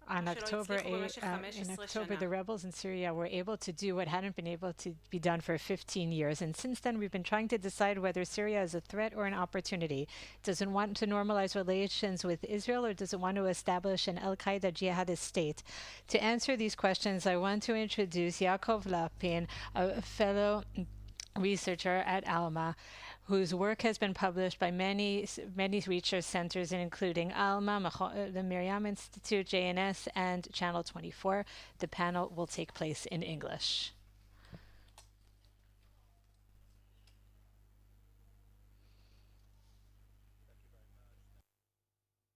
on in October, the rebels in Syria were able to do what hadn't been able to be done for 15 years. And since then, we've been trying to decide whether Syria is a threat or an opportunity. Does it want to normalize relations with Israel, or does it want to establish an al-Qaeda jihadist state? To answer these questions, I want to introduce Yaakov Lapin, a fellow researcher at Alma, whose work has been published by many research centers, including Alma, the Miriam Institute, JNS, and Channel 24. The panel will take place in English.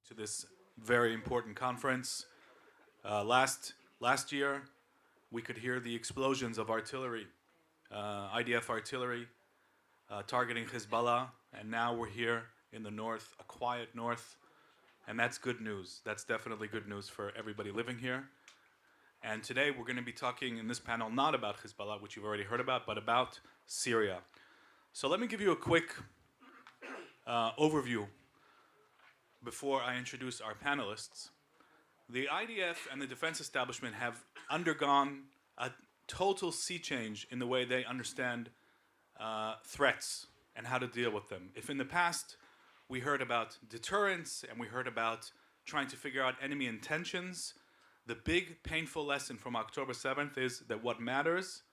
To this very important conference. Last year, we could hear the explosions of artillery, IDF artillery, targeting Hezbollah, and now we're here in the north, a quiet north, and that's good news. That's definitely good news for everybody living here. And today we're going to be talking in this panel not about Hezbollah, which you've already heard about, but about Syria. So let me give you a quick overview before I introduce our panelists. The IDF and the defense establishment have undergone a total sea change in the way they understand threats and how to deal with them. If in the past we heard about deterrence and we heard about trying to figure out enemy intentions, the big painful lesson from October 7th is that what matters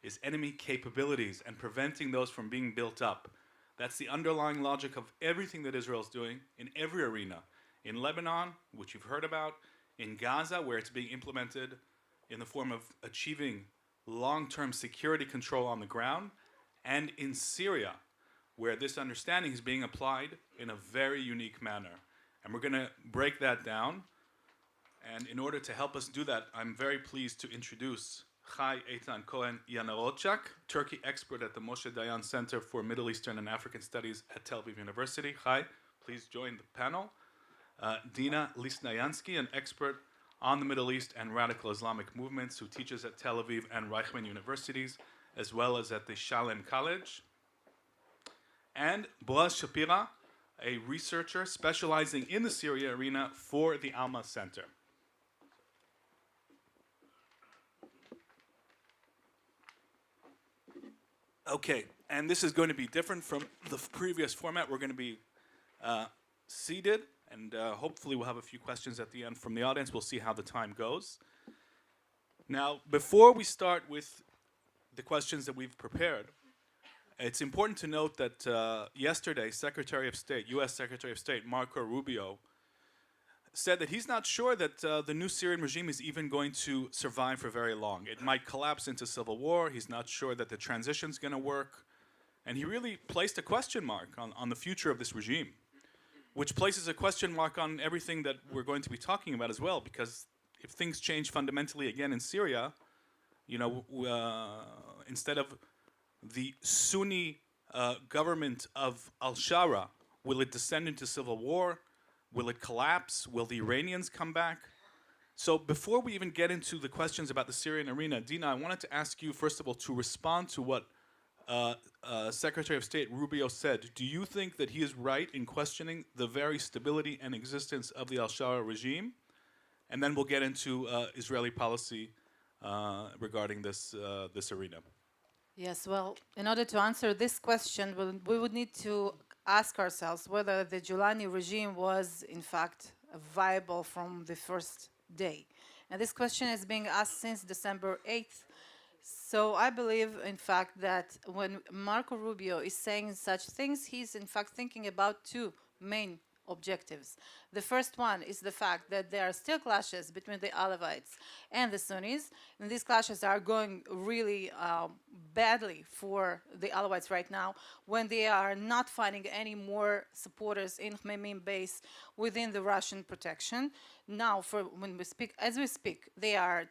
is enemy capabilities and preventing those from being built up. That's the underlying logic of everything that Israel is doing in every arena. In Lebanon, which you've heard about, in Gaza, where it's being implemented in the form of achieving long-term security control on the ground, and in Syria, where this understanding is being applied in a very unique manner. And we're going to break that down. And in order to help us do that, I'm very pleased to introduce Eytan Cohen Yanarocak, Turkey expert at the Moshe Dayan Center for Middle Eastern and African Studies at Tel Aviv University. Hi, please join the panel. Dina Lisnyansky, an expert on the Middle East and radical Islamic movements, who teaches at Tel Aviv and Reichman universities, as well as at the Shalem College. And Boaz Shapira, a researcher specializing in the Syria arena for the Alma Center. Okay, and this is going to be different from the previous format. We're going to be seated, and hopefully we'll have a few questions at the end from the audience. We'll see how the time goes. Now, before we start with the questions that we've prepared, it's important to note that yesterday, Secretary of State, U.S. Secretary of State Marco Rubio, said that he's not sure that the new Syrian regime is even going to survive for very long. It might collapse into civil war. He's not sure that the transition's going to work. And he really placed a question mark on the future of this regime, which places a question mark on everything that we're going to be talking about as well, because if things change fundamentally again in Syria, you know, instead of the Sunni government of al-Sharaa, will it descend into civil war? Will it collapse? Will the Iranians come back? So before we even get into the questions about the Syrian arena, Dina, I wanted to ask you, first of all, to respond to what Secretary of State Rubio said. Do you think that he is right in questioning the very stability and existence of the al-Sharaa regime? And then we'll get into Israeli policy regarding this arena. Yes, well, in order to answer this question, we would need to ask ourselves whether the Giuliani regime was, in fact, viable from the first day. And this question is being asked since December 8th. So I believe, in fact, that when Marco Rubio is saying such things, he's, in fact, thinking about two main objectives. The first one is the fact that there are still clashes between the Alawites and the Sunnis, and these clashes are going really badly for the Alawites right now, when they are not finding any more supporters in Khmeimim base within the Russian protection. Now, as we speak, they are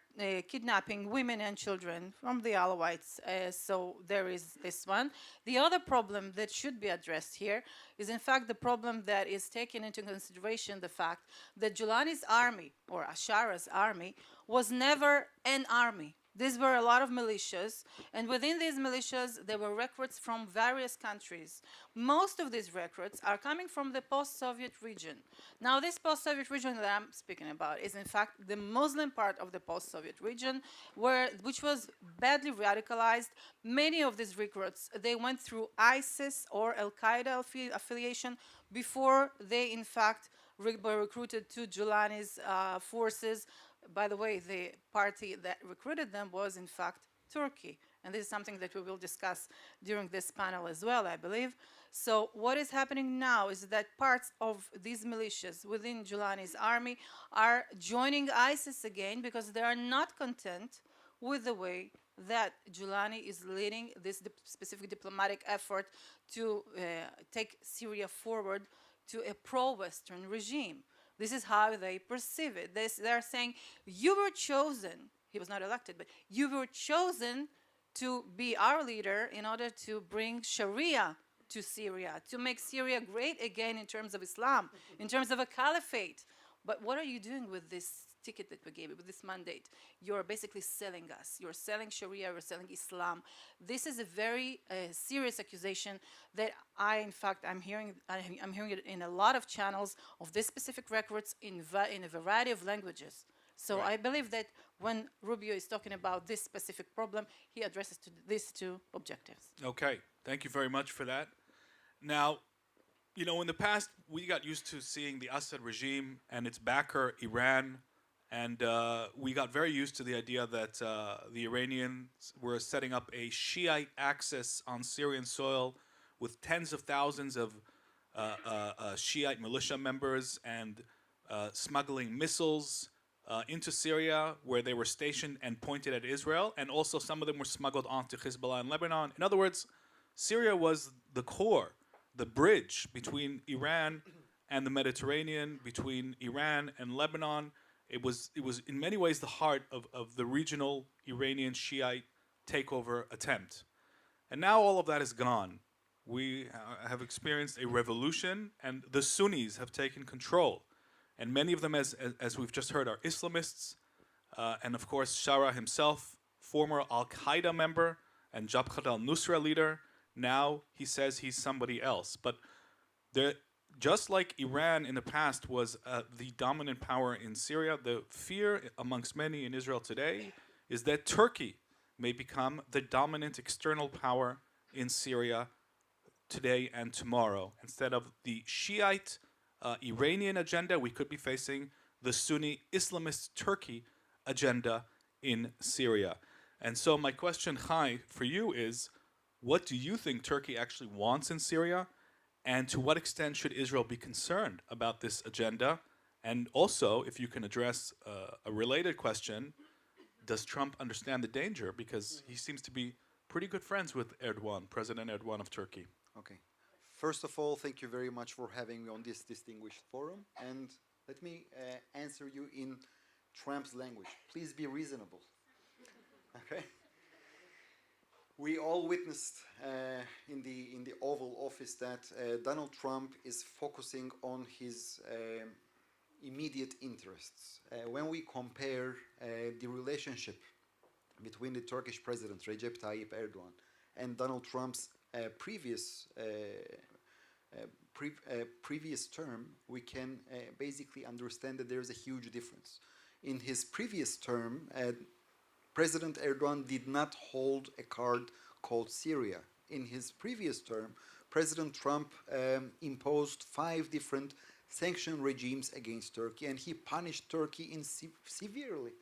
kidnapping women and children from the Alawites, so there is this one. The other problem that should be addressed here is, in fact, the problem that is taken into consideration the fact that Giuliani's army, or al-Shara's army, was never an army. These were a lot of militias, and within these militias, there were recruits from various countries. Most of these recruits are coming from the post-Soviet region. Now, this post-Soviet region that I'm speaking about is, in fact, the Muslim part of the post-Soviet region, which was badly radicalized. Many of these recruits, they went through ISIS or Al-Qaeda affiliation before they, in fact, were recruited to Giuliani's forces. By the way, the party that recruited them was, in fact, Turkey. And this is something that we will discuss during this panel as well, I believe. So what is happening now is that parts of these militias within Giuliani's army are joining ISIS again because they are not content with the way that Giuliani is leading this specific diplomatic effort to take Syria forward to a pro-Western regime. This is how they perceive it. They're saying, you were chosen, he was not elected, but you were chosen to be our leader in order to bring Sharia to Syria, to make Syria great again in terms of Islam, in terms of a caliphate. But what are you doing with this ticket that we gave you, with this mandate? You're basically selling us. You're selling Sharia, you're selling Islam. This is a very serious accusation that I'm hearing it in a lot of channels of this specific records in a variety of languages. So right. I believe that when Rubio is talking about this specific problem, he addresses these two objectives. Okay, thank you very much for that. Now, you know, in the past, we got used to seeing the Assad regime and its backer, Iran, and we got very used to the idea that the Iranians were setting up a Shiite axis on Syrian soil with tens of thousands of Shiite militia members and smuggling missiles into Syria, where they were stationed and pointed at Israel, and also some of them were smuggled onto Hezbollah in Lebanon. In other words, Syria was the core, the bridge between Iran and the Mediterranean, between Iran and Lebanon. It was in many ways the heart of the regional Iranian Shiite takeover attempt. And now all of that is gone. We have experienced a revolution, and the Sunnis have taken control. And many of them, as we've just heard, are Islamists. And of course, al-Sharaa himself, former al-Qaeda member and Jabhat al-Nusra leader. Now he says he's somebody else. But just like Iran in the past was the dominant power in Syria, the fear amongst many in Israel today is that Turkey may become the dominant external power in Syria today and tomorrow. Instead of the Shiite Iranian agenda, we could be facing the Sunni Islamist Turkey agenda in Syria. And so my question, Chai, for you is, what do you think Turkey actually wants in Syria? And to what extent should Israel be concerned about this agenda? And also, if you can address a related question, does Trump understand the danger? Because he seems to be pretty good friends with Erdogan, President Erdogan of Turkey. Okay. First of all, thank you very much for having me on this distinguished forum. And let me answer you in Trump's language. Please be reasonable. Okay? We all witnessed in the Oval Office that Donald Trump is focusing on his immediate interests. When we compare the relationship between the Turkish president Recep Tayyip Erdogan and Donald Trump's previous term, we can basically understand that there is a huge difference. In his previous term, President Erdogan did not hold a card called Syria. In his previous term, President Trump imposed 5 different sanction regimes against Turkey, and he punished Turkey severely.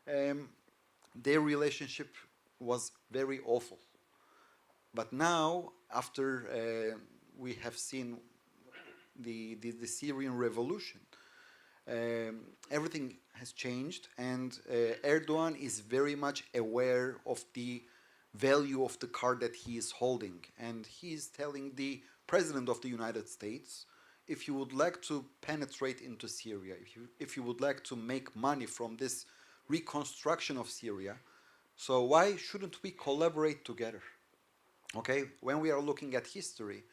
Their relationship was very awful. But now, after we have seen the Syrian revolution, everything has changed, and Erdogan is very much aware of the value of the card that he is holding. And he is telling the President of the United States, if you would like to penetrate into Syria, if you would like to make money from this reconstruction of Syria, so why shouldn't we collaborate together? Okay, when we are looking at history,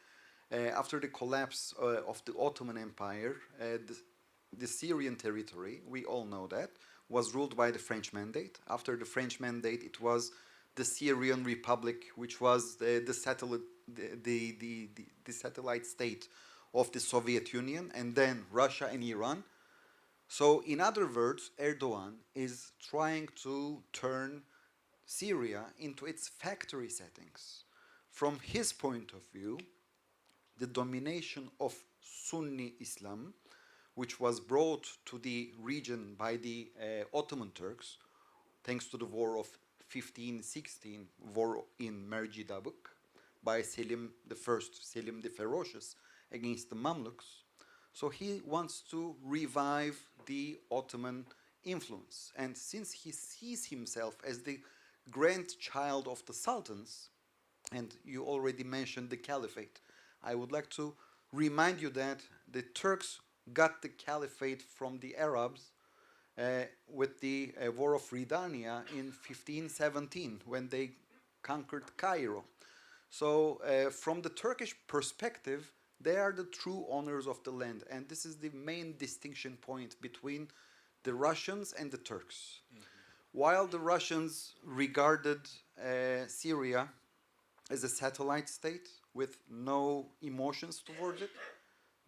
after the collapse of the Ottoman Empire, the Syrian territory, we all know that, was ruled by the French Mandate. After the French Mandate, it was the Syrian Republic, which was the satellite state of the Soviet Union, and then Russia and Iran. So, in other words, Erdogan is trying to turn Syria into its factory settings. From his point of view, the domination of Sunni Islam, which was brought to the region by the Ottoman Turks, thanks to the war of 1516, war in Mercidabık, by Selim I, Selim the Ferocious, against the Mamluks. So he wants to revive the Ottoman influence. And since he sees himself as the grandchild of the sultans, and you already mentioned the caliphate, I would like to remind you that the Turks got the caliphate from the Arabs with the War of Ridania in 1517, when they conquered Cairo. So from the Turkish perspective, they are the true owners of the land, and this is the main distinction point between the Russians and the Turks. Mm-hmm. While the Russians regarded Syria as a satellite state with no emotions towards it,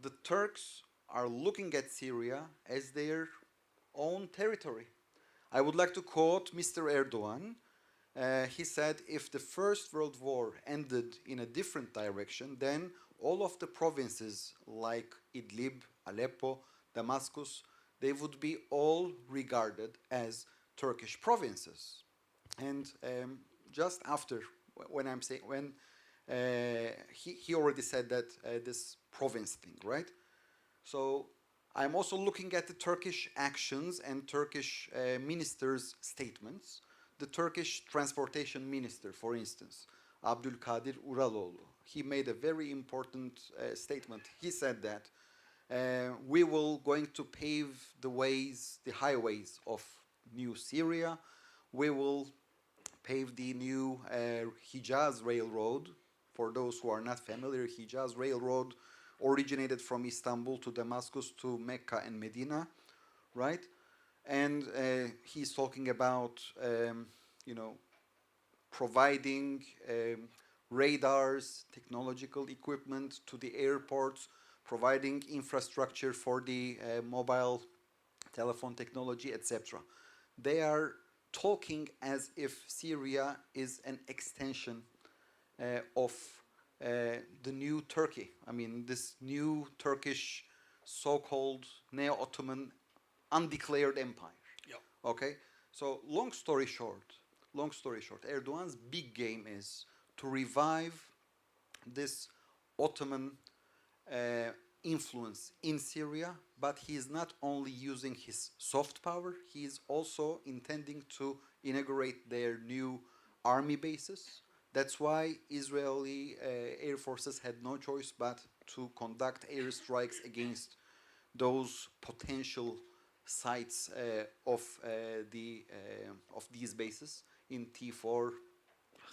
the Turks are looking at Syria as their own territory. I would like to quote Mr. Erdogan. He said, if the First World War ended in a different direction, then all of the provinces like Idlib, Aleppo, Damascus, they would be all regarded as Turkish provinces. And just after, he already said that this province thing, right? So I'm also looking at the Turkish actions and Turkish ministers' statements. The Turkish transportation minister, for instance, Abdülkadir Uraloğlu, he made a very important statement. He said that we will going to pave the ways, the highways of new Syria. We will pave the new Hijaz Railroad. For those who are not familiar, Hijaz Railroad originated from Istanbul to Damascus to Mecca and Medina, right? And he's talking about, providing radars, technological equipment to the airports, providing infrastructure for the mobile telephone technology, etc. They are talking as if Syria is an extension of the new Turkey. I mean, this new Turkish so-called neo-Ottoman undeclared empire. Yep. Okay? So long story short, Erdogan's big game is to revive this Ottoman influence in Syria, but he is not only using his soft power, he is also intending to inaugurate their new army bases. That's why Israeli air forces had no choice but to conduct airstrikes against those potential sites of these bases in T4,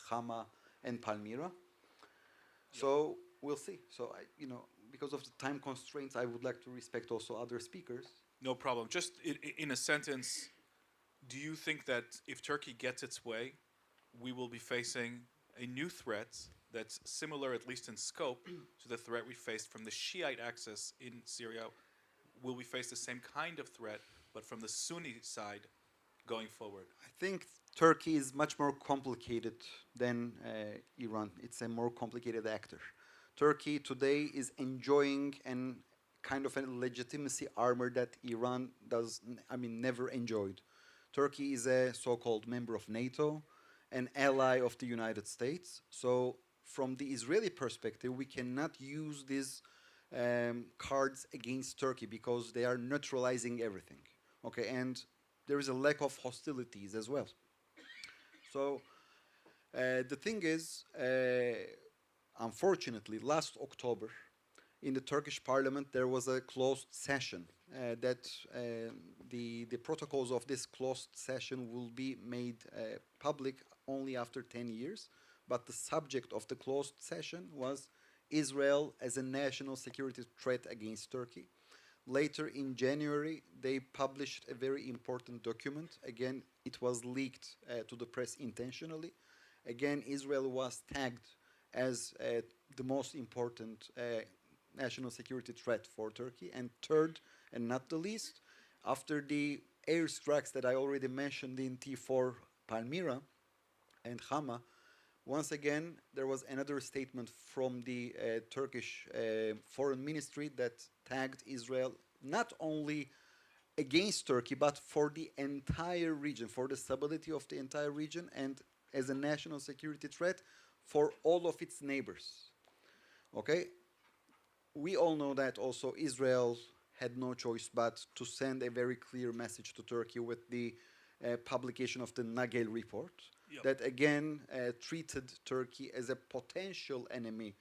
Hama, and Palmyra. So we'll see. So because of the time constraints, I would like to respect also other speakers. No problem. Just in a sentence, do you think that if Turkey gets its way, we will be facing a new threat that's similar, at least in scope, to the threat we faced from the Shiite axis in Syria? Will we face the same kind of threat, but from the Sunni side going forward? I think Turkey is much more complicated than Iran. It's a more complicated actor. Turkey today is enjoying an kind of a legitimacy armor that Iran never enjoyed. Turkey is a so-called member of NATO, an ally of the United States. So from the Israeli perspective, we cannot use these cards against Turkey because they are neutralizing everything. Okay, and there is a lack of hostilities as well. So the thing is, unfortunately, last October, in the Turkish parliament, there was a closed session that the protocols of this closed session will be made public only after 10 years. But the subject of the closed session was Israel as a national security threat against Turkey. later in January, they published a very important document. Again, it was leaked to the press intentionally. Again, Israel was tagged as the most important national security threat for Turkey. And third, and not the least, after the airstrikes that I already mentioned in T4 Palmyra and Hama, once again, there was another statement from the Turkish foreign ministry that tagged Israel not only against Turkey, but for the entire region, for the stability of the entire region, and as a national security threat for all of its neighbors. Okay? We all know that also Israel had no choice but to send a very clear message to Turkey with the publication of the Nagel report. Yep. That again treated Turkey as a potential enemy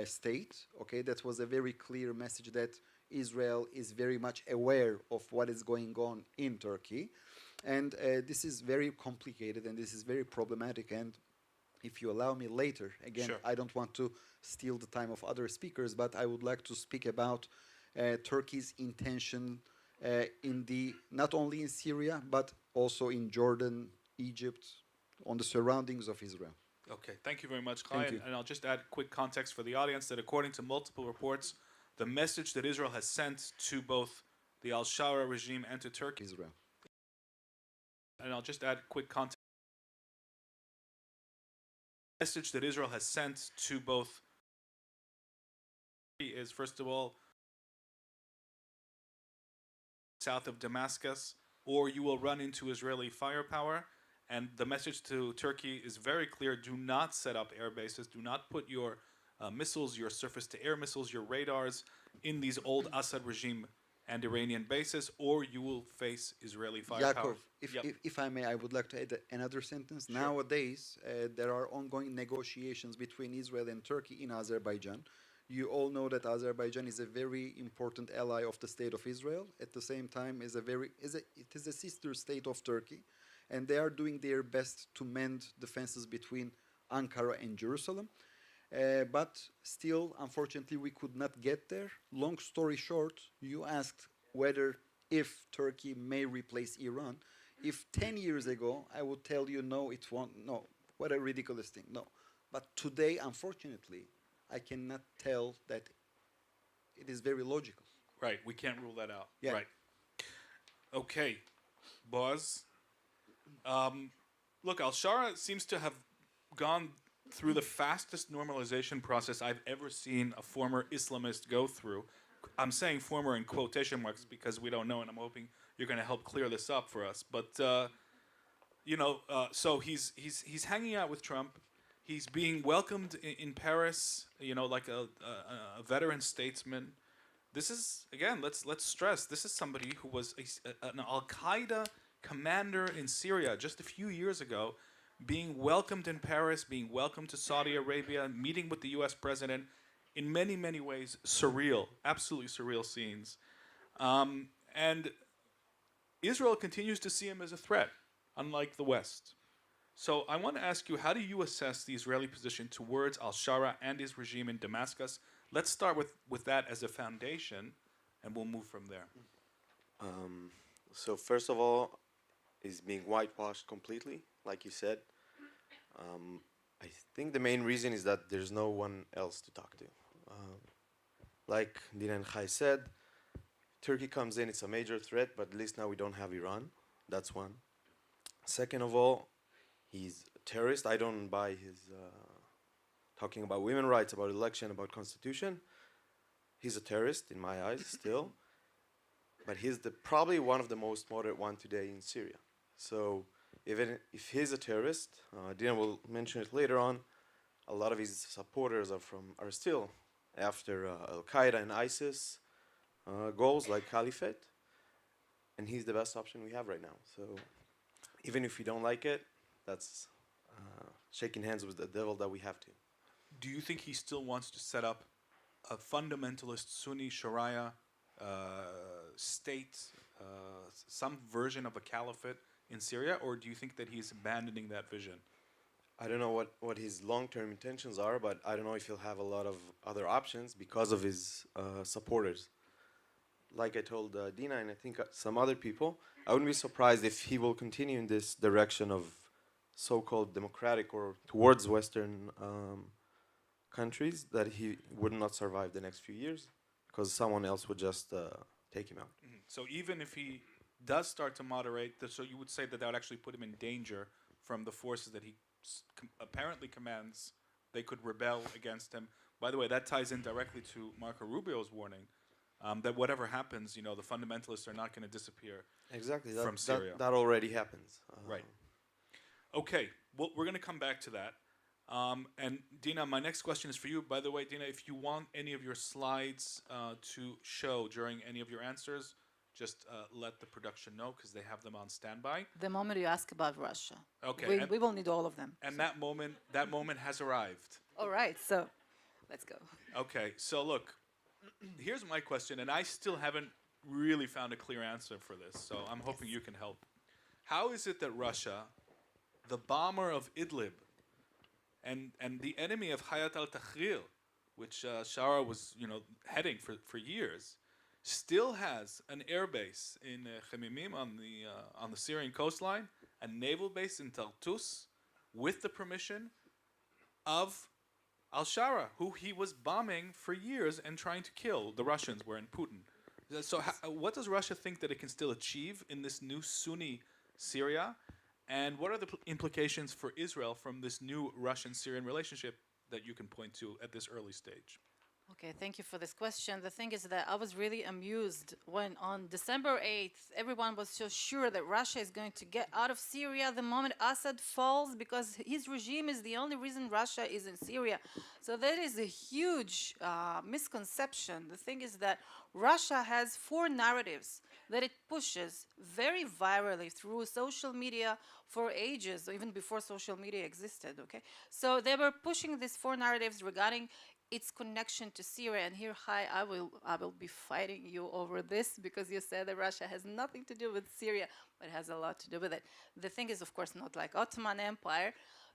state. Okay, that was a very clear message that Israel is very much aware of what is going on in Turkey, and this is very complicated and this is very problematic. And if you allow me later, again, sure. I don't want to steal the time of other speakers, but I would like to speak about Turkey's intention in the not only in Syria but also in Jordan, Egypt, on the surroundings of Israel. Okay, thank you very much, Kai. And I'll just add quick context for the audience that according to multiple reports, the message that Israel has sent to both the al-Sharaa regime and to Turkey. Israel. And I'll just add quick context. The message that Israel has sent to both is, first of all, south of Damascus, or you will run into Israeli firepower. And the message to Turkey is very clear: do not set up air bases, do not put your missiles, your surface-to-air missiles, your radars in these old Assad regime and Iranian bases, or you will face Israeli firepower. Yaakov, if I may, I would like to add another sentence. Sure. Nowadays, there are ongoing negotiations between Israel and Turkey in Azerbaijan. You all know that Azerbaijan is a very important ally of the state of Israel. At the same time, it is a sister state of Turkey. And they are doing their best to mend the fences between Ankara and Jerusalem. But still, unfortunately, we could not get there. Long story short, you asked whether if Turkey may replace Iran. If 10 years ago, I would tell you, no, it won't. No, what a ridiculous thing. No. But today, unfortunately, I cannot tell that it is very logical. Right, we can't rule that out. Yeah. Right. Okay, Boaz. Look, al-Sharaa seems to have gone through the fastest normalization process I've ever seen a former Islamist go through. I'm saying former in quotation marks because we don't know, and I'm hoping you're going to help clear this up for us. But so he's hanging out with Trump. He's being welcomed in Paris, like a veteran statesman. This is, again, let's stress, this is somebody who was an al-Qaeda commander in Syria just a few years ago, being welcomed in Paris, being welcomed to Saudi Arabia, meeting with the US president, in many, many ways surreal, absolutely surreal scenes. And Israel continues to see him as a threat, unlike the West. So I want to ask you, how do you assess the Israeli position towards al-Sharaa and his regime in Damascus? Let's start with that as a foundation, and we'll move from there. So first of all, is being whitewashed completely, like you said. I think the main reason is that there's no one else to talk to. Like Dina and Kai said, Turkey comes in, it's a major threat, but at least now we don't have Iran. That's one. Second of all, he's a terrorist. I don't buy his talking about women's rights, about election, about constitution. He's a terrorist in my eyes still. But he's probably one of the most moderate one today in Syria. So even if he's a terrorist, Dina will mention it later on, a lot of his supporters are still after Al-Qaeda and ISIS goals like caliphate, and he's the best option we have right now. So even if we don't like it, that's shaking hands with the devil that we have to. Do you think he still wants to set up a fundamentalist Sunni Sharia state, some version of a caliphate in Syria, or do you think that he's abandoning that vision? I don't know what his long-term intentions are, but I don't know if he'll have a lot of other options because of his supporters. like I told Dina and I think some other people, I wouldn't be surprised if he will continue in this direction of so-called democratic or towards Western countries, that he would not survive the next few years because someone else would just take him out. So even if he does start to moderate, so you would say that that would actually put him in danger from the forces that he apparently commands. They could rebel against him. By the way, that ties in directly to Marco Rubio's warning that whatever happens, you know, the fundamentalists are not going to disappear Exactly. from Syria. That already happens. Right. Okay. Well, we're going to come back to that. And Dina, my next question is for you. By the way, Dina, if you want any of your slides to show during any of your answers, just let the production know because they have them on standby. The moment you ask about Russia, okay, we will need all of them. And that moment has arrived. All right, so let's go. Okay, so look, here's my question, and I still haven't really found a clear answer for this, so I'm hoping you can help. How is it that Russia, the bomber of Idlib, and the enemy of Hayat al-Tahrir, which al-Sharaa was, you know, heading for years, still has an air base in Khemimim on the Syrian coastline, a naval base in Tartus, with the permission of al-Sharaa, who he was bombing for years and trying to kill. The Russians were in Putin. So what does Russia think that it can still achieve in this new Sunni Syria? And what are the implications for Israel from this new Russian-Syrian relationship that you can point to at this early stage? Okay, thank you for this question. The thing is that I was really amused when on December 8th, everyone was so sure that Russia is going to get out of Syria the moment Assad falls because his regime is the only reason Russia is in Syria. So that is a huge misconception. The thing is that Russia has four narratives that it pushes very virally through social media for ages, even before social media existed, okay? So they were pushing these four narratives regarding its connection to Syria. And here, I will be fighting you over this because you said that Russia has nothing to do with Syria, but it has a lot to do with it. The thing is, of course, not like Ottoman Empire.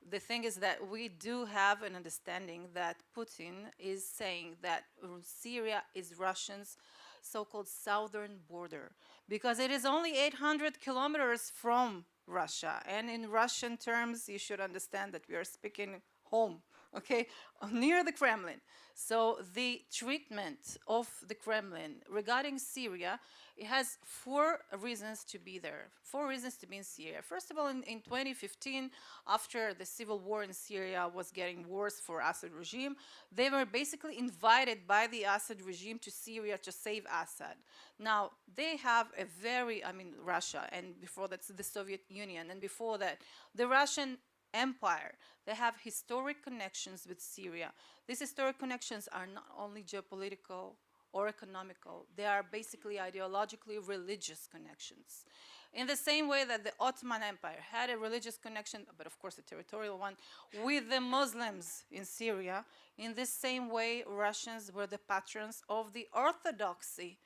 The thing is that we do have an understanding that Putin is saying that Syria is Russia's so-called southern border because it is only 800 kilometers from Russia. And in Russian terms, you should understand that we are speaking home. Okay, near the Kremlin. So the treatment of the Kremlin regarding Syria, it has four reasons to be there, 4 reasons to be in Syria. First of all, in 2015, after the civil war in Syria was getting worse for Assad regime, they were basically invited by the Assad regime to Syria to save Assad. Now, they have a very, Russia, and before that's the Soviet Union, and before that, the Russian Empire. They have historic connections with Syria. These historic connections are not only geopolitical or economical, they are basically ideologically religious connections. In the same way that the Ottoman Empire had a religious connection, but of course a territorial one, with the Muslims in Syria, in the same way Russians were the patrons of the orthodoxy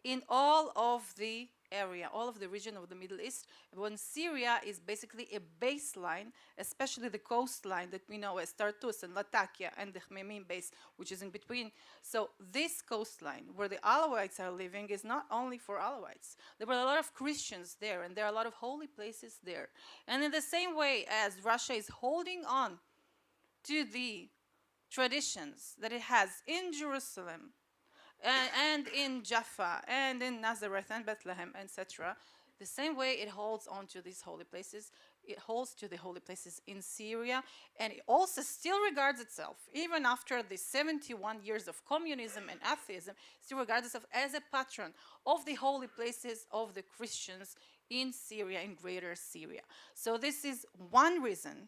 in all of the area, all of the region of the Middle East, when Syria is basically a baseline, especially the coastline that we know as Tartus and Latakia and the Khmeimim base, which is in between. So this coastline where the Alawites are living is not only for Alawites. There were a lot of Christians there, and there are a lot of holy places there. And in the same way as Russia is holding on to the traditions that it has in Jerusalem, and in Jaffa, and in Nazareth, and Bethlehem, etc. The same way it holds on to these holy places, it holds to the holy places in Syria, and it also still regards itself, even after the 71 years of communism and atheism, still regards itself as a patron of the holy places of the Christians in Syria, in greater Syria. So this is one reason.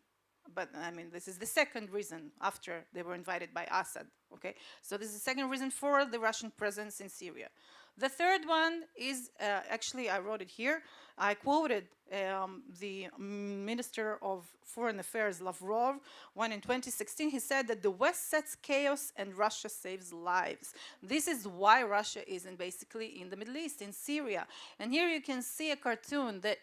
But this is the second reason after they were invited by Assad, okay? So this is the second reason for the Russian presence in Syria. The third one is, actually I wrote it here, I quoted the Minister of Foreign Affairs, Lavrov, when in 2016 he said that the West sets chaos and Russia saves lives. This is why Russia is basically in the Middle East, in Syria. And here you can see a cartoon that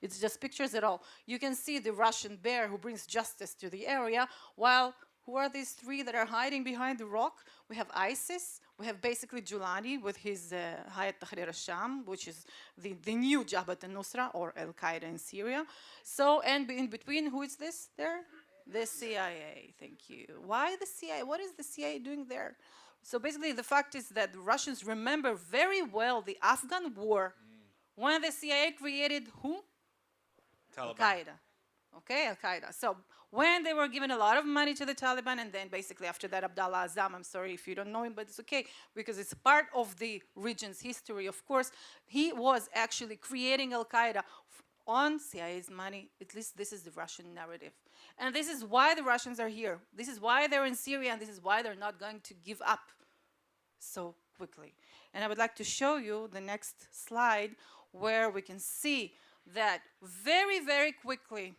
it's just pictures at all. You can see the Russian bear who brings justice to the area, while Who are these three that are hiding behind the rock? We have ISIS. We have basically Julani with his Hayat Tahrir al-Sham, which is the new Jabhat al-Nusra or Al-Qaeda in Syria. So, and in between, who is this there? The CIA, thank you. Why the CIA? What is the CIA doing there? So basically the fact is that the Russians remember very well the Afghan war when the CIA created who? Al-Qaeda. Okay, Al-Qaeda. So when they were given a lot of money to the Taliban, and then basically after that Abdullah Azzam, I'm sorry if you don't know him, but it's okay because it's part of the region's history, of course, he was actually creating Al-Qaeda on CIA's money. At least this is the Russian narrative. And this is why the Russians are here. This is why they're in Syria, and this is why they're not going to give up so quickly. And I would like to show you the next slide where we can see that very, very quickly,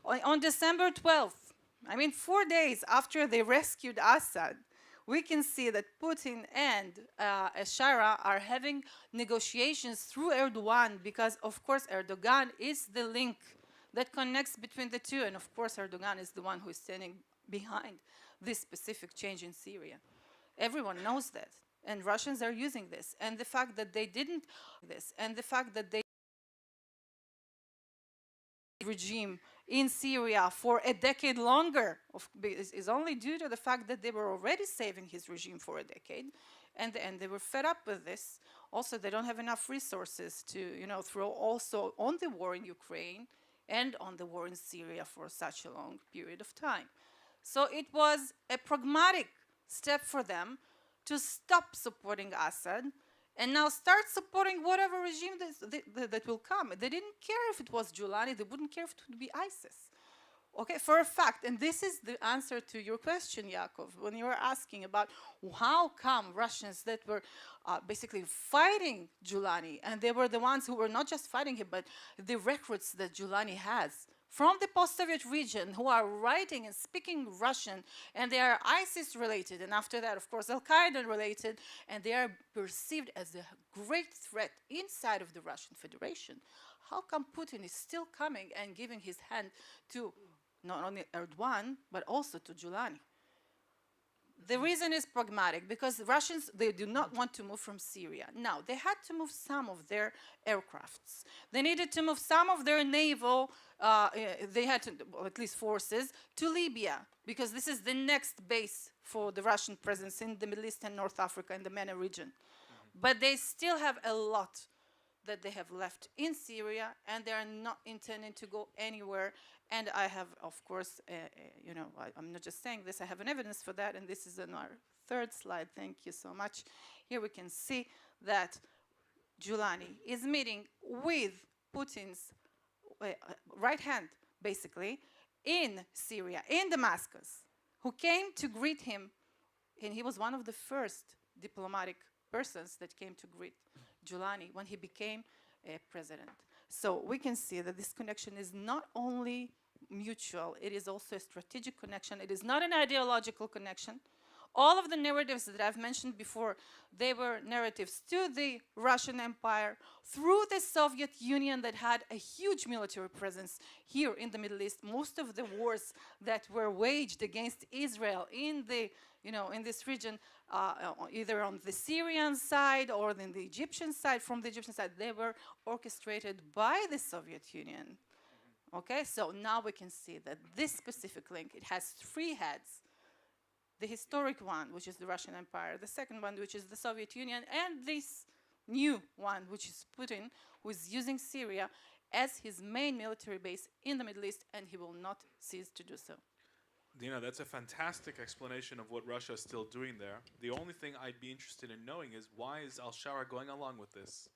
on December 12th, I mean 4 days after they rescued Assad, we can see that Putin and al-Sharaa are having negotiations through Erdogan because, of course, Erdogan is the link that connects between the two. And, of course, Erdogan is the one who is standing behind this specific change in Syria. Everyone knows that. And Russians are using this. And the fact that they didn't this, and the fact that they regime in Syria for a decade longer is only due to the fact that they were already saving his regime for a decade, and they were fed up with this. Also, they don't have enough resources to, throw also on the war in Ukraine and on the war in Syria for such a long period of time. So it was a pragmatic step for them to stop supporting Assad and now start supporting whatever regime that will come. They didn't care if it was Julani, they wouldn't care if it would be ISIS. Okay, for a fact, and this is the answer to your question, Yaakov, when you were asking about how come Russians that were basically fighting Julani, and they were the ones who were not just fighting him, but the recruits that Julani has from the post-Soviet region who are writing and speaking Russian, and they are ISIS-related, and after that, of course, Al-Qaeda-related, and they are perceived as a great threat inside of the Russian Federation. How come Putin is still coming and giving his hand to not only Erdogan, but also to Julani? The reason is pragmatic, because the Russians, they do not want to move from Syria. Now, they had to move some of their aircrafts. They needed to move some of their naval, they had to, well, at least forces, to Libya, because this is the next base for the Russian presence in the Middle East and North Africa and the MENA region. But they still have a lot that they have left in Syria, and they are not intending to go anywhere. And I have, of course, I'm not just saying this, I have an evidence for that, and this is on our third slide. Thank you so much. Here we can see that Julani is meeting with Putin's right hand, basically, in Syria, in Damascus, who came to greet him, and he was one of the first diplomatic persons that came to greet Julani when he became president. So we can see that this connection is not only mutual, it is also a strategic connection. It is not an ideological connection. All of the narratives that I've mentioned before, they were narratives to the Russian Empire, through the Soviet Union that had a huge military presence here in the Middle East. Most of the wars that were waged against Israel in the, in this region, either on the Syrian side or on the Egyptian side, from the Egyptian side, they were orchestrated by the Soviet Union. Okay, so now we can see that this specific link, it has three heads. The historic one, which is the Russian Empire, the second one, which is the Soviet Union, and this new one, which is Putin, who is using Syria as his main military base in the Middle East, and he will not cease to do so. Dina, that's a fantastic explanation of what Russia is still doing there. The only thing I'd be interested in knowing is, why is al-Sharaa going along with this?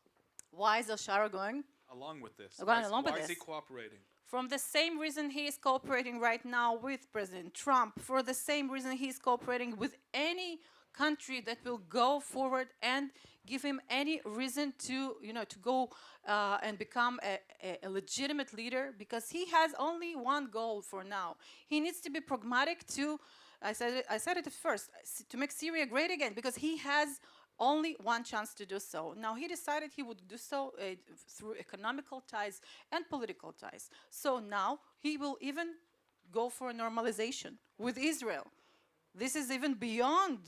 Why is al-Sharaa going? Along with this. Going along with why this. is he cooperating? From the same reason he is cooperating right now with President Trump, for the same reason he is cooperating with any country that will go forward and give him any reason to, to go and become a legitimate leader, because he has only one goal for now. He needs to be pragmatic to, I said it at first, to make Syria great again, because he has only one chance to do so. Now, he decided he would do so through economical ties and political ties. So now he will even go for a normalization with Israel. This is even beyond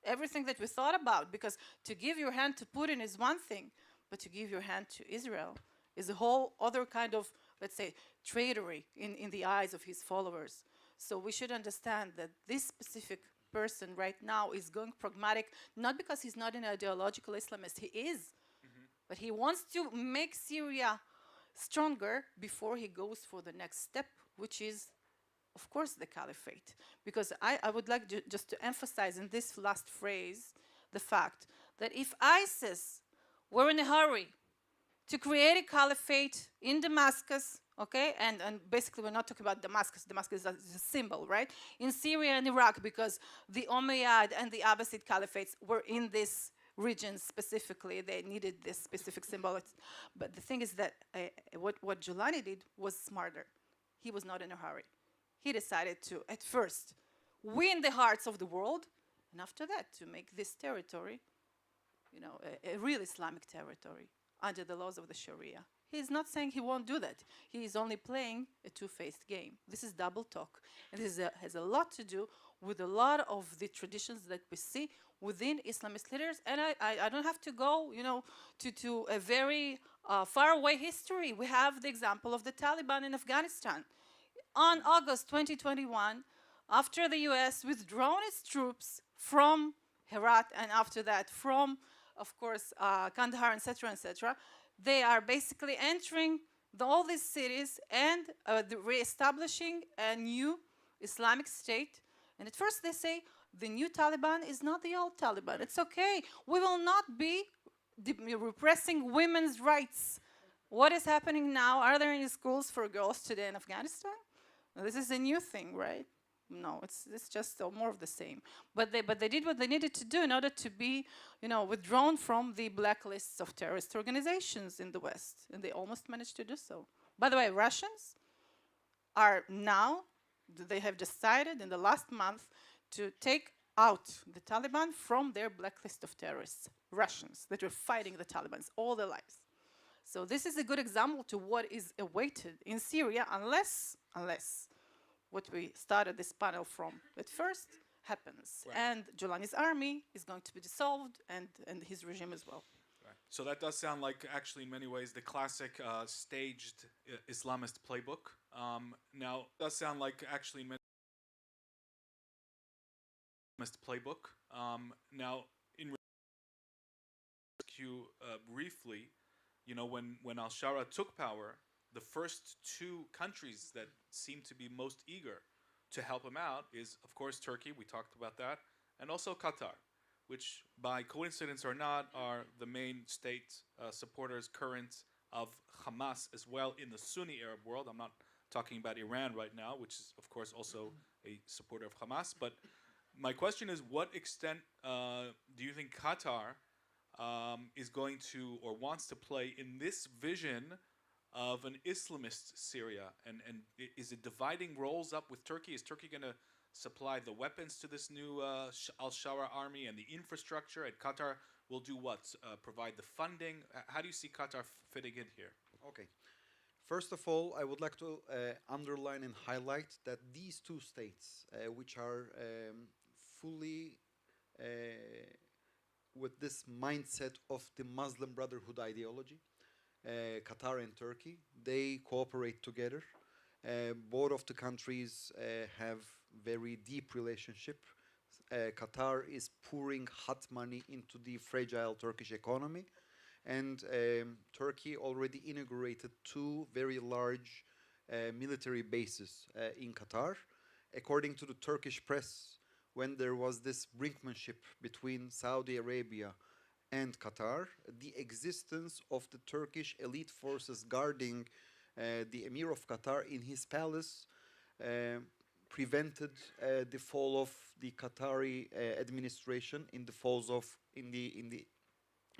everything that we thought about, because to give your hand to Putin is one thing, but to give your hand to Israel is a whole other kind of, let's say, traitorry in the eyes of his followers. So we should understand that this specific person right now is going pragmatic, not because he's not an ideological Islamist, he is, but he wants to make Syria stronger before he goes for the next step, which is, of course, the caliphate. Because I would like just to emphasize in this last phrase the fact that if ISIS were in a hurry to create a caliphate in Damascus, okay, and basically we're not talking about Damascus, Damascus is a symbol, right? In Syria and Iraq, because the Umayyad and the Abbasid caliphates were in this region specifically, they needed this specific symbol. But the thing is that what Giuliani did was smarter. He was not in a hurry. He decided to, at first, win the hearts of the world, and after that, to make this territory, you know, a real Islamic territory under the laws of the Sharia. He's not saying he won't do that. He is only playing a two-faced game. This is double talk. And this has a lot to do with a lot of the traditions that we see within Islamist leaders. And I don't have to go, you know, to a very far-away history. We have the example of the Taliban in Afghanistan. On August 2021, after the US withdrawn its troops from Herat and after that from, of course, Kandahar, etc., they are basically entering all these cities and reestablishing a new Islamic state. And at first they say, the new Taliban is not the old Taliban. It's okay. We will not be repressing women's rights. What is happening now? Are there any schools for girls today in Afghanistan? This is a new thing, right? No, it's just more of the same. But they did what they needed to do in order to be, you know, withdrawn from the blacklists of terrorist organizations in the West, and they almost managed to do so. By the way, Russians are now, they have decided in the last month to take out the Taliban from their blacklist of terrorists. Russians that were fighting the Taliban all their lives. So this is a good example to what is awaited in Syria, unless what we started this panel from at first happens. Right. And Giuliani's army is going to be dissolved, and his regime as well. Right. So that does sound like, actually, in many ways, the classic staged Islamist playbook. Now, it does sound like, actually, in many Islamist playbook. Now, in you briefly, you know, when al-Sharaa took power, the first two countries that seem to be most eager to help him out is, of course, Turkey, we talked about that, and also Qatar, which, by coincidence or not, are the main state supporters current of Hamas as well in the Sunni Arab world. I'm not talking about Iran right now, which is, of course, also a supporter of Hamas. But my question is, what extent do you think Qatar is going to or wants to play in this vision of an Islamist Syria? And is it dividing roles up with Turkey? Is Turkey going to supply the weapons to this new al-Sharaa army and the infrastructure? And Qatar will do what? Provide the funding? How do you see Qatar fitting in here? Okay. First of all, I would like to underline and highlight that these two states, which are fully with this mindset of the Muslim Brotherhood ideology, Qatar and Turkey, they cooperate together. Both of the countries have very deep relationship. Qatar is pouring hot money into the fragile Turkish economy, and Turkey already inaugurated two very large military bases in Qatar. According to the Turkish press, when there was this brinkmanship between Saudi Arabia and Qatar, the existence of the Turkish elite forces guarding the Emir of Qatar in his palace prevented the fall of the Qatari administration in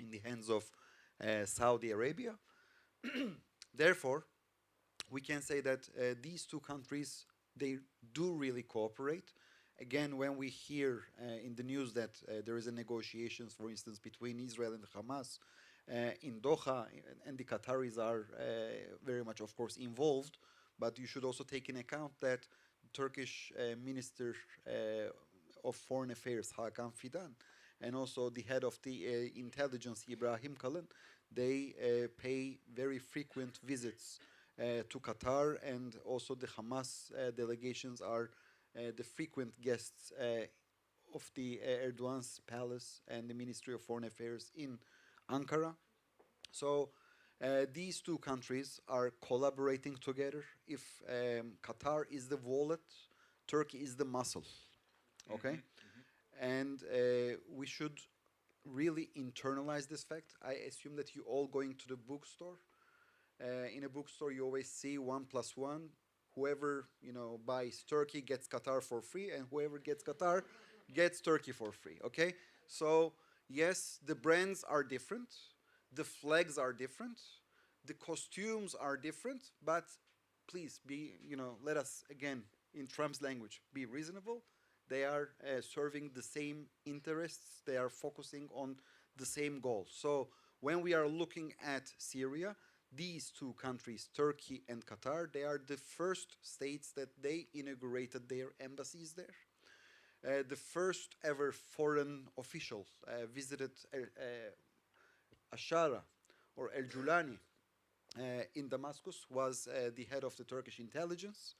the hands of Saudi Arabia. Therefore, we can say that these two countries, they do really cooperate. Again, when we hear in the news that there is a negotiations, for instance, between Israel and Hamas in Doha, and the Qataris are very much, of course, involved, but you should also take in account that Turkish Minister of Foreign Affairs, Hakan Fidan, and also the head of the intelligence, Ibrahim Kalın, they pay very frequent visits to Qatar, and also the Hamas delegations are the frequent guests of the Erdogan's palace and the Ministry of Foreign Affairs in Ankara. So these two countries are collaborating together. If Qatar is the wallet, Turkey is the muscle, okay? And we should really internalize this fact. I assume that you all going to the bookstore. In a bookstore, you always see 1 + 1. Whoever buys Turkey gets Qatar for free, and whoever gets Qatar gets Turkey for free. Okay, so yes, the brands are different, the flags are different, the costumes are different, but please be, let us again, in Trump's language, be reasonable. They are serving the same interests. They are focusing on the same goals. So when we are looking at Syria, these two countries, Turkey and Qatar, they are the first states that they inaugurated their embassies there. The first ever foreign official visited al-Sharaa or al-Julani in Damascus was the head of the Turkish intelligence.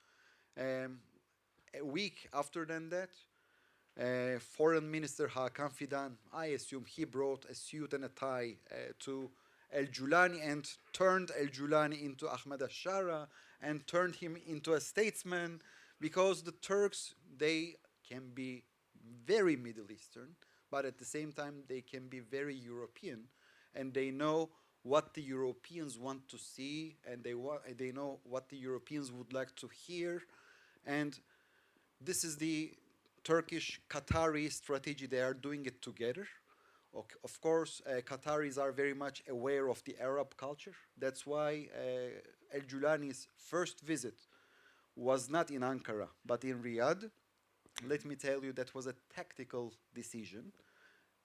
A week after that, Foreign Minister Hakan Fidan, I assume he brought a suit and a tie to al-Julani and turned al-Julani into Ahmed al-Sharaa and turned him into a statesman, because the Turks, they can be very Middle Eastern, but at the same time they can be very European, and they know what the Europeans want to see, and they know what the Europeans would like to hear. And this is the Turkish-Qatari strategy. They are doing it together. Of course, Qataris are very much aware of the Arab culture. That's why al-Julani's first visit was not in Ankara, but in Riyadh. Let me tell you, that was a tactical decision.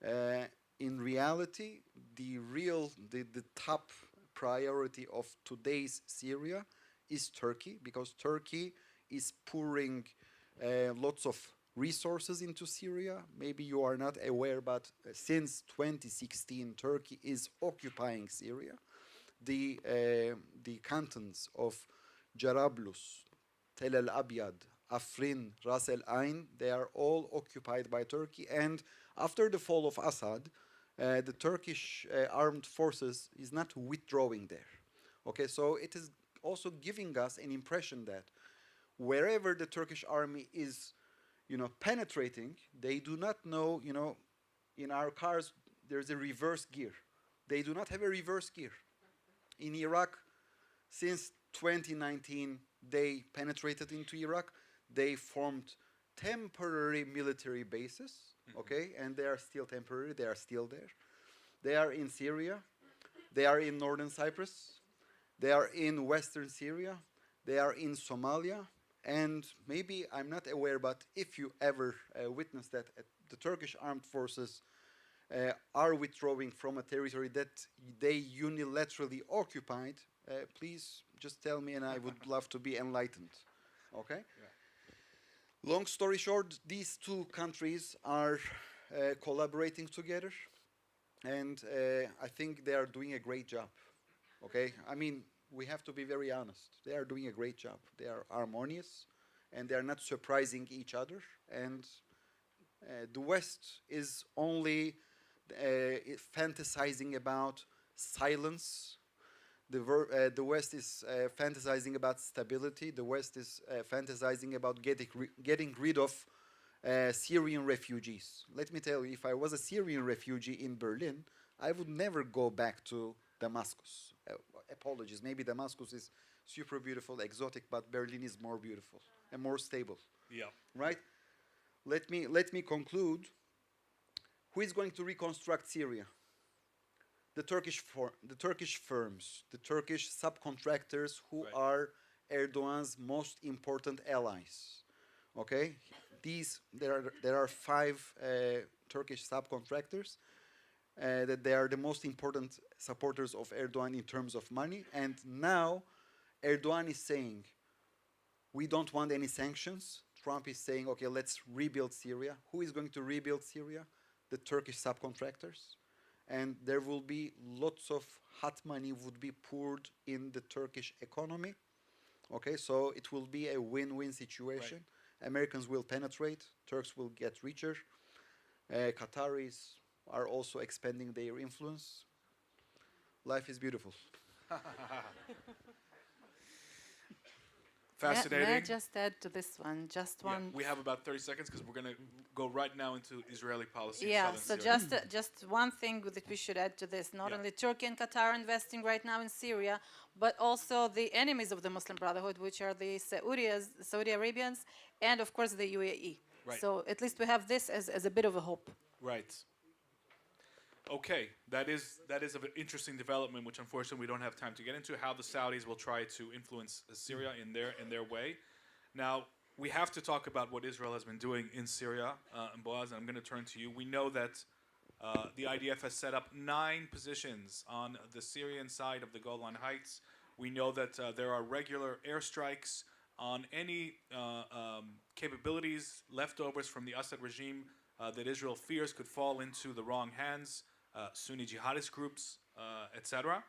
In reality, the top priority of today's Syria is Turkey, because Turkey is pouring lots of resources into Syria. Maybe you are not aware, but since 2016, Turkey is occupying Syria. The cantons of Jarablus, Tel El Abyad, Afrin, Ras El Ain, they are all occupied by Turkey. And after the fall of Assad, the Turkish armed forces is not withdrawing there. Okay, so it is also giving us an impression that wherever the Turkish army is, penetrating, they do not know, in our cars, there's a reverse gear. They do not have a reverse gear. In Iraq, since 2019, they penetrated into Iraq. They formed temporary military bases, okay, and they are still temporary, they are still there. They are in Syria, they are in northern Cyprus, they are in western Syria, they are in Somalia, and maybe I'm not aware, but if you ever witness that the Turkish armed forces are withdrawing from a territory that they unilaterally occupied, please just tell me and I would love to be enlightened, okay? Yeah. Long story short, these two countries are collaborating together, and I think they are doing a great job, okay? I mean, we have to be very honest. They are doing a great job. They are harmonious, and they are not surprising each other. And the West is only fantasizing about silence. The West is fantasizing about stability. The West is fantasizing about getting rid of Syrian refugees. Let me tell you, if I was a Syrian refugee in Berlin, I would never go back to Damascus. Apologies, maybe Damascus is super beautiful, exotic, but Berlin is more beautiful and more stable. Yeah. Right? Let me conclude. Who is going to reconstruct Syria? The Turkish firms, the Turkish subcontractors who are Erdogan's most important allies. Okay? There are 5 Turkish subcontractors. That they are the most important supporters of Erdogan in terms of money. And now Erdogan is saying, we don't want any sanctions. Trump is saying, okay, let's rebuild Syria. Who is going to rebuild Syria? The Turkish subcontractors. And there will be lots of hot money would be poured in the Turkish economy. Okay, so it will be a win-win situation. Right. Americans will penetrate, Turks will get richer. Qataris are also expanding their influence. Life is beautiful. Fascinating. May I just add to this one, just one? We have about 30 seconds because we're going to go right now into Israeli policy. Yeah, so just one thing that we should add to this. Not only Turkey and Qatar are investing right now in Syria, but also the enemies of the Muslim Brotherhood, which are the Saudi Arabians, and of course the UAE. Right. So at least we have this as a bit of a hope. Right. Okay, that is an interesting development, which unfortunately we don't have time to get into. How the Saudis will try to influence Syria in their way. Now we have to talk about what Israel has been doing in Syria, and Boaz. And I'm going to turn to you. We know that the IDF has set up 9 positions on the Syrian side of the Golan Heights. We know that there are regular airstrikes on any capabilities, leftovers from the Assad regime that Israel fears could fall into the wrong hands. Sunni jihadist groups, etc.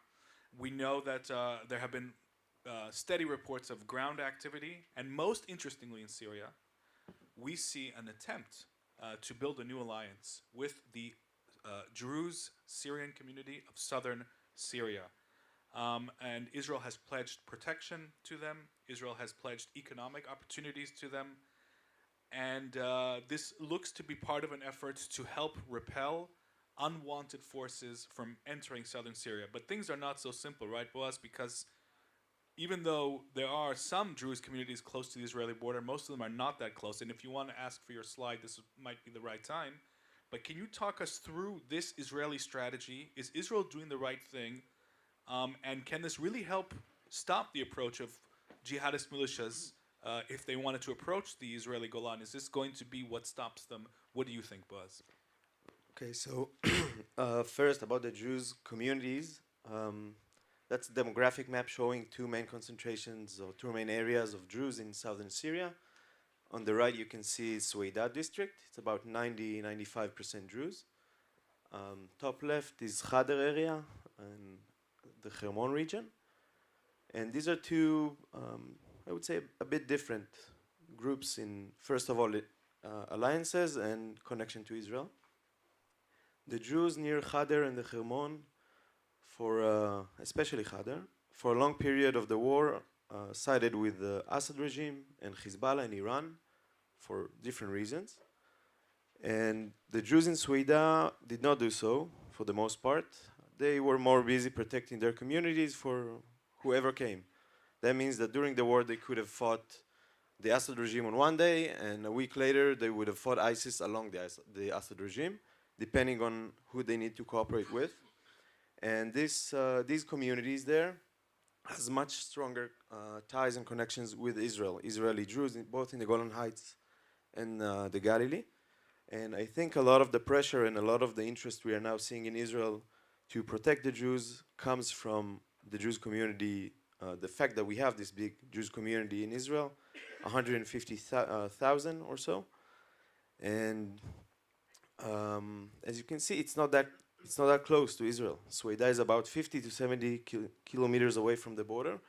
We know that there have been steady reports of ground activity, and most interestingly in Syria, we see an attempt to build a new alliance with the Druze Syrian community of southern Syria. And Israel has pledged protection to them. Israel has pledged economic opportunities to them. And this looks to be part of an effort to help repel unwanted forces from entering southern Syria. But things are not so simple, right, Boaz? Because even though there are some Druze communities close to the Israeli border, most of them are not that close. And if you want to ask for your slide, this might be the right time. But can you talk us through this Israeli strategy? Is Israel doing the right thing? And can this really help stop the approach of jihadist militias if they wanted to approach the Israeli Golan? Is this going to be what stops them? What do you think, Boaz? Okay, so first about the Druze communities, that's a demographic map showing 2 main concentrations or 2 main areas of Druze in southern Syria. On the right you can see Suwaida district, it's about 90-95% Druze. Top left is Khader area and the Hermon region. And these are 2, I would say, a bit different groups in, first of all, alliances and connection to Israel. The Druze near Khader and the Hermon, especially Khader, for a long period of the war, sided with the Assad regime and Hezbollah and Iran for different reasons. And the Druze in Suwaida did not do so, for the most part. They were more busy protecting their communities for whoever came. That means that during the war they could have fought the Assad regime on one day, and a week later they would have fought ISIS along the Assad regime, depending on who they need to cooperate with. And these communities there has much stronger ties and connections with Israel, Israeli Druze, both in the Golan Heights and the Galilee. And I think a lot of the pressure and a lot of the interest we are now seeing in Israel to protect the Jews comes from the Druze community, the fact that we have this big Druze community in Israel, 150,000 or so. And as you can see, it's not that close to Israel. Suwaida is about 50 to 70 kilometers away from the border.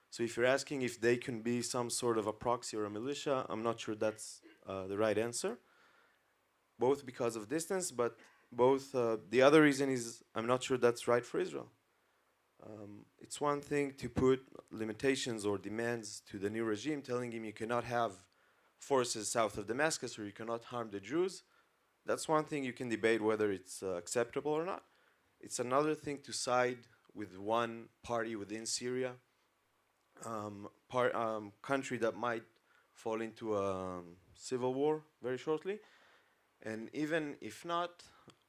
So if you're asking if they can be some sort of a proxy or a militia, I'm not sure that's the right answer. Both because of distance, but the other reason is I'm not sure that's right for Israel. It's one thing to put limitations or demands to the new regime, telling him you cannot have forces south of Damascus or you cannot harm the Jews. That's one thing you can debate whether it's acceptable or not. It's another thing to side with one party within Syria, country that might fall into a civil war very shortly. And even if not,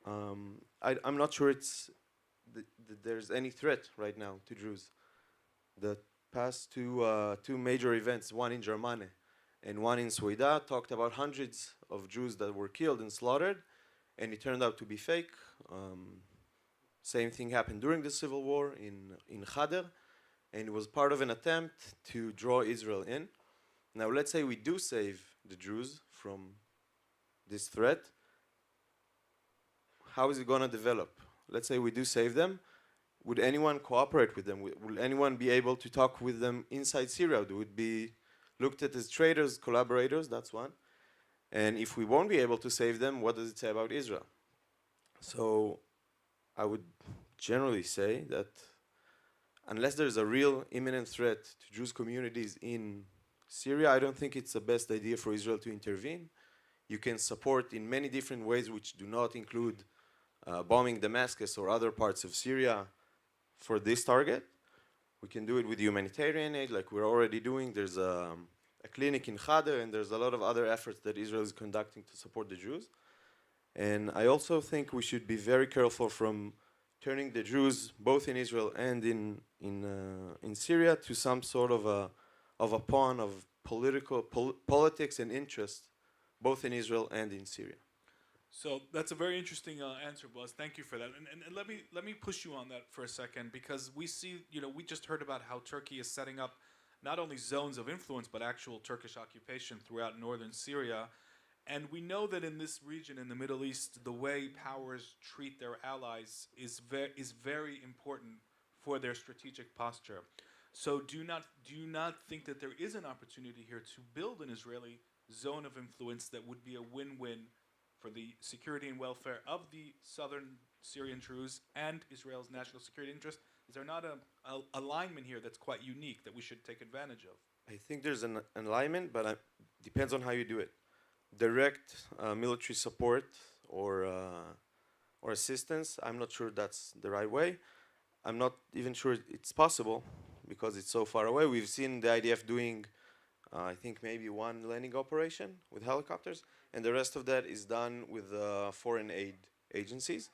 I'm not sure there's any threat right now to Druze. The past two major events, one in Germany and one in Suwaida, talked about hundreds of Jews that were killed and slaughtered, and it turned out to be fake. Same thing happened during the civil war in Khader, and it was part of an attempt to draw Israel in. Now let's say we do save the Druze from this threat, how is it going to develop? Let's say we do save them. Would anyone cooperate with them? Will anyone be able to talk with them inside Syria? Would it be looked at as traitors, collaborators? That's one. And if we won't be able to save them, what does it say about Israel? So I would generally say that unless there's a real imminent threat to Jewish communities in Syria, I don't think it's the best idea for Israel to intervene. You can support in many different ways which do not include bombing Damascus or other parts of Syria for this target. We can do it with humanitarian aid like we're already doing. There's a clinic in Khader, and there's a lot of other efforts that Israel is conducting to support the Jews. And I also think we should be very careful from turning the Jews, both in Israel and in Syria, to some sort of a pawn of politics and interest, both in Israel and in Syria. So that's a very interesting answer, Boaz. Thank you for that. And let me push you on that for a second, because we see, we just heard about how Turkey is setting up not only zones of influence, but actual Turkish occupation throughout northern Syria. And we know that in this region, in the Middle East, the way powers treat their allies is very important for their strategic posture. So do you not think that there is an opportunity here to build an Israeli zone of influence that would be a win-win for the security and welfare of the southern Syrian Druze and Israel's national security interest? Is there not a alignment here that's quite unique that we should take advantage of? I think there's an alignment, but it depends on how you do it. Direct military support or assistance, I'm not sure that's the right way. I'm not even sure it's possible because it's so far away. We've seen the IDF doing, I think, maybe one landing operation with helicopters, and the rest of that is done with foreign aid agencies.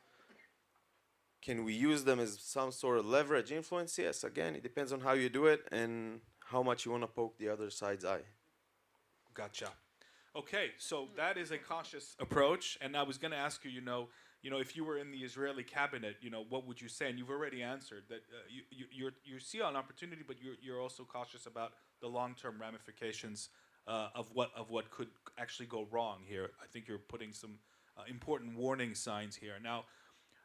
Can we use them as some sort of leverage influence? Yes, again, it depends on how you do it and how much you want to poke the other side's eye. Gotcha. Okay, so that is a cautious approach, and I was going to ask you, if you were in the Israeli cabinet, what would you say? And you've already answered that you see an opportunity, but you're also cautious about the long-term ramifications of what could actually go wrong here. I think you're putting some important warning signs here. Now,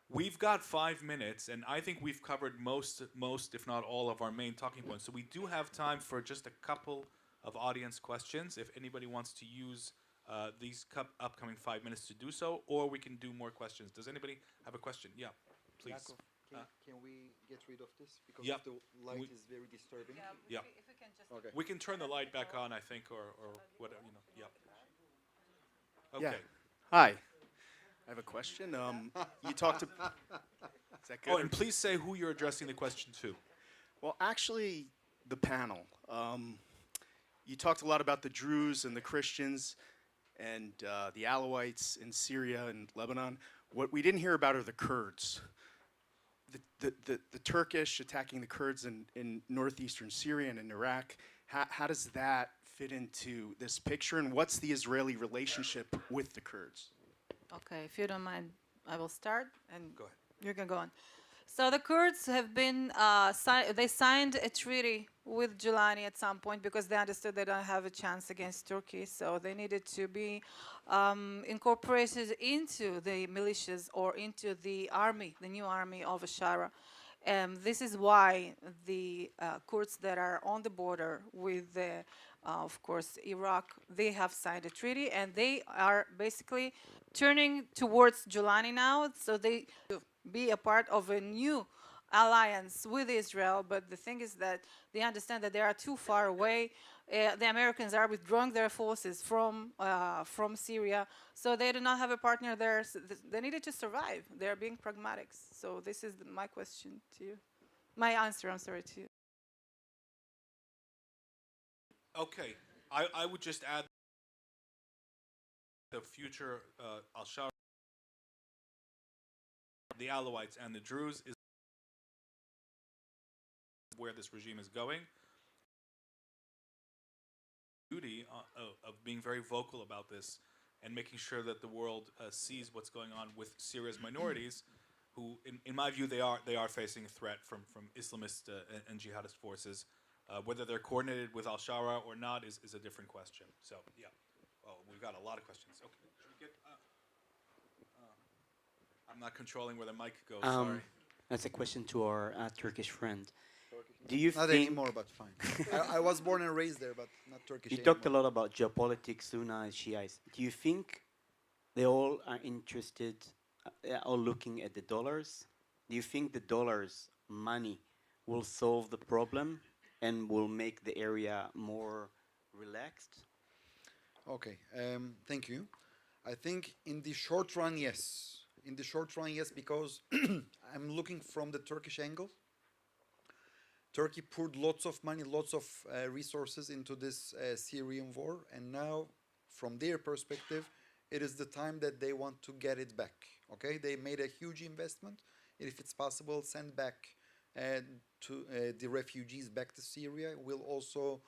we've got 5 minutes, and I think we've covered most, if not all, of our main talking points. So we do have time for just a couple of audience questions, if anybody wants to use these upcoming 5 minutes to do so, or we can do more questions. Does anybody have a question? Yeah, please. Yaakov, can we get rid of this? Because Yep. the light is very disturbing. Yeah. If we can just Okay. We can turn the light back on, I think, or whatever, Yep. Okay. Yeah. Hi. I have a question. You talked to... Is that good? Oh, and please say who you're addressing the question to. Well, actually, the panel. You talked a lot about the Druze and the Christians and the Alawites in Syria and Lebanon. What we didn't hear about are the Kurds. The Turkish attacking the Kurds in northeastern Syria and in Iraq. How does that fit into this picture, and what's the Israeli relationship with the Kurds? Okay, if you don't mind, I will start, and Go ahead. you can go on. So the Kurds have been, they signed a treaty with Giuliani at some point because they understood they don't have a chance against Turkey, so they needed to be incorporated into the militias or into the army, the new army of al-Sharaa. This is why the Kurds that are on the border with, of course, Iraq, they have signed a treaty, and they are basically turning towards Giuliani now, so they be a part of a new alliance with Israel. But the thing is that they understand that they are too far away. The Americans are withdrawing their forces from Syria, so they do not have a partner there. So they needed to survive. They are being pragmatic. So this is my question to you. My answer, I'm sorry, to you. Okay, I would just add the future al-Sharaa, the Alawites and the Druze is where this regime is going. Duty of being very vocal about this and making sure that the world sees what's going on with Syria's minorities, who, in my view, they are facing a threat from Islamist and jihadist forces. Whether they're coordinated with al-Sharaa or not is a different question. So, yeah. Oh, we've got a lot of questions. Okay. Should we get, I'm not controlling where the mic goes, sorry. That's a question to our Turkish friend. Do you Not think... anymore, but fine. I was born and raised there, but not Turkish You anymore. talked a lot about geopolitics, Sunnis, Shiites. Do you think they all are interested, or looking at the dollars? Do you think the dollars, money, will solve the problem and will make the area more relaxed? Okay, thank you. I think in the short run, yes. In the short run, yes, because I'm looking from the Turkish angle. Turkey poured lots of money, lots of resources into this Syrian war, and now, from their perspective, it is the time that they want to get it back. Okay, they made a huge investment. If it's possible, send back the refugees back to Syria. Will also,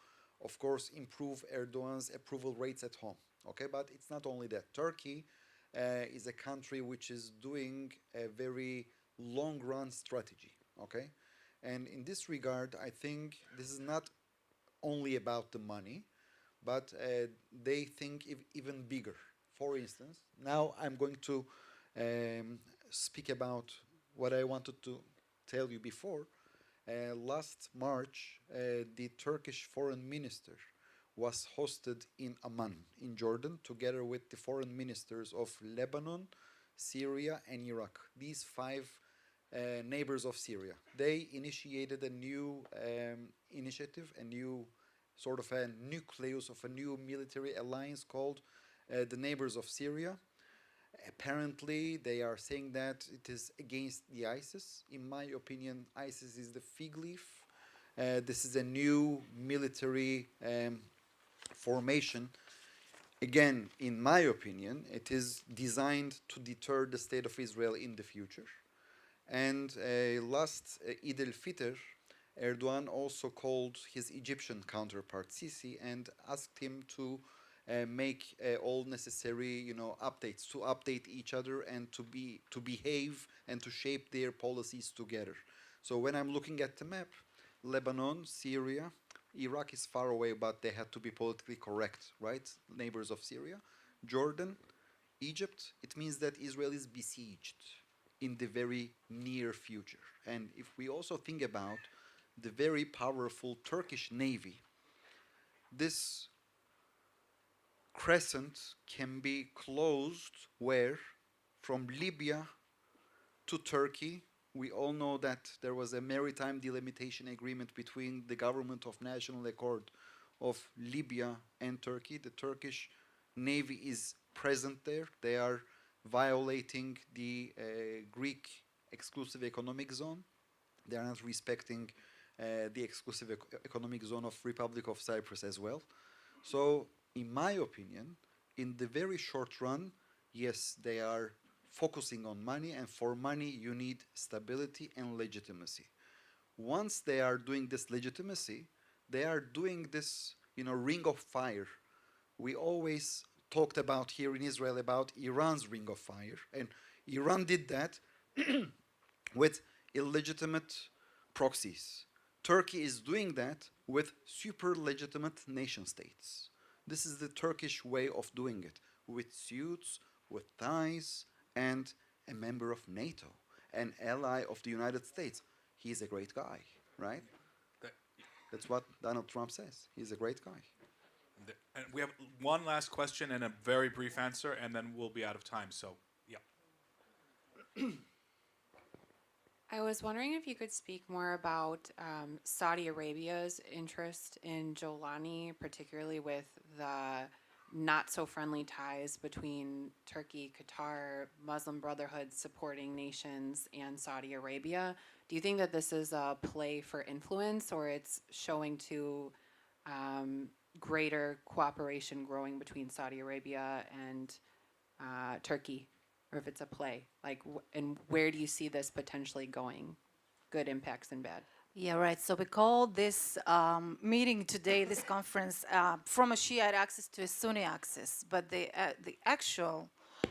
of course, improve Erdogan's approval rates at home. Okay, but it's not only that. Turkey is a country which is doing a very long-run strategy. Okay. And in this regard, I think this is not only about the money, but they think even bigger. For instance, now I'm going to speak about what I wanted to tell you before. Last March, the Turkish foreign minister was hosted in Amman, in Jordan, together with the foreign ministers of Lebanon, Syria, and Iraq. These five neighbors of Syria. They initiated a new initiative, a new sort of a nucleus of a new military alliance called the Neighbors of Syria. Apparently, they are saying that it is against the ISIS. In my opinion, ISIS is the fig leaf. This is a new military formation. Again, in my opinion, it is designed to deter the state of Israel in the future. And last Eid al-Fitr, Erdogan also called his Egyptian counterpart Sisi and asked him to make all necessary, updates, to update each other and to behave and to shape their policies together. So when I'm looking at the map, Lebanon, Syria, Iraq is far away, but they had to be politically correct, right? Neighbors of Syria, Jordan, Egypt. It means that Israel is besieged in the very near future. And if we also think about the very powerful Turkish navy, this crescent can be closed where? From Libya to Turkey. We all know that there was a maritime delimitation agreement between the government of national accord of Libya and Turkey. The Turkish navy is present there. They are violating the Greek exclusive economic zone. They are not respecting the exclusive economic zone of Republic of Cyprus as well. So, in my opinion, in the very short run, yes, they are focusing on money, and for money you need stability and legitimacy. Once they are doing this legitimacy, they are doing this, ring of fire. We always talked about here in Israel about Iran's ring of fire, and Iran did that with illegitimate proxies. Turkey is doing that with super legitimate nation states. This is the Turkish way of doing it, with suits, with ties, and a member of NATO, an ally of the United States. He's a great guy, right? That's what Donald Trump says. He's a great guy. And we have one last question and a very brief answer, and then we'll be out of time. So, yeah. I was wondering if you could speak more about Saudi Arabia's interest in Jolani, particularly with the not-so-friendly ties between Turkey, Qatar, Muslim Brotherhood supporting nations, and Saudi Arabia. Do you think that this is a play for influence, or it's showing to greater cooperation growing between Saudi Arabia and Turkey, or if it's a play? And where do you see this potentially going? Good impacts and bad. Yeah, right. So we call this meeting today, this conference, from a Shiite axis to a Sunni axis. But the actual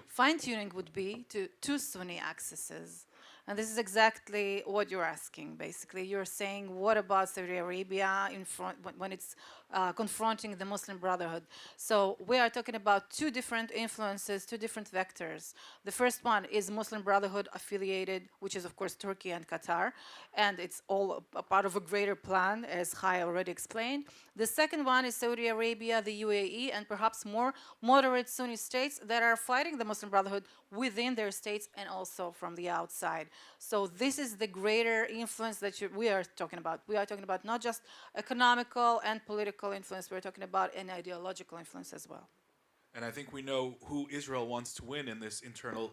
fine-tuning would be to two Sunni axes. And this is exactly what you're asking, basically. You're saying, what about Saudi Arabia in front when it's confronting the Muslim Brotherhood. So we are talking about two different influences, two different vectors. The first one is Muslim Brotherhood affiliated, which is of course Turkey and Qatar, and it's all a part of a greater plan, as Chai already explained. The second one is Saudi Arabia, the UAE, and perhaps more moderate Sunni states that are fighting the Muslim Brotherhood within their states and also from the outside. So this is the greater influence that we are talking about. We are talking about not just economical and political influence, we're talking about an ideological influence as well. And I think we know who Israel wants to win in this internal